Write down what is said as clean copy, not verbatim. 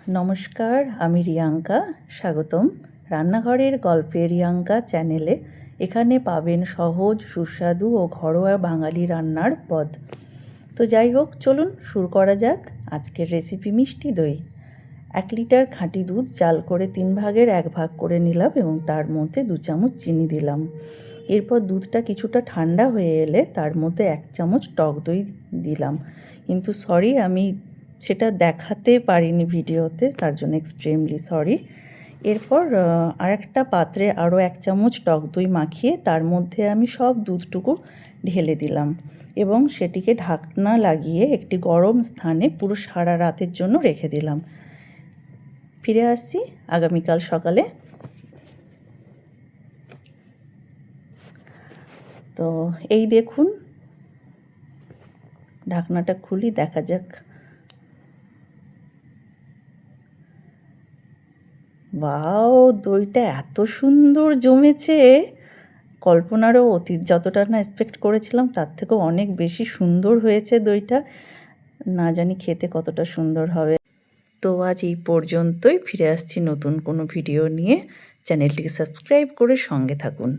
নমস্কার, আমি রিয়াঙ্কা। স্বাগতম রান্নাঘরের গল্পে রিয়াঙ্কা চ্যানেলে। এখানে পাবেন সহজ, সুস্বাদু ও ঘরোয়া বাঙালি রান্নার পদ। তো যাই হোক, চলুন শুরু করা যাক আজকের রেসিপি মিষ্টি দই। 1 লিটার খাঁটি দুধ জাল করে 3 ভাগের 1 ভাগ করে নিলাম এবং তার মধ্যে 2 চামচ চিনি দিলাম। এরপর দুধটা কিছুটা ঠান্ডা হয়ে এলে তার মধ্যে 1 চামচ টক দই দিলাম, কিন্তু সরি আমি সেটা দেখাতে পারিনি ভিডিওতে, তার জন্য এক্সট্রিমলি সরি। এরপর আরেকটা পাত্রে আরও 1 চামচ টক দই মাখিয়ে তার মধ্যে আমি সব দুধটুকু ঢেলে দিলাম এবং সেটিকে ঢাকনা লাগিয়ে একটি গরম স্থানে পুরো সারা রাতের জন্য রেখে দিলাম। ফিরে আসছি আগামীকাল সকালে। তো এই দেখুন, ঢাকনাটা খুলি, দেখা যাক। ওয়াও, দইটা এত সুন্দর জমেছে, কল্পনারও অতীত। যতটা না এক্সপেক্ট করেছিলাম তার থেকেও অনেক বেশি সুন্দর হয়েছে দইটা। না জানি খেতে কতটা সুন্দর হবে। তো আজ এই পর্যন্তই। ফিরে আসছি নতুন কোনো ভিডিও নিয়ে। চ্যানেলটিকে সাবস্ক্রাইব করে সঙ্গে থাকুন।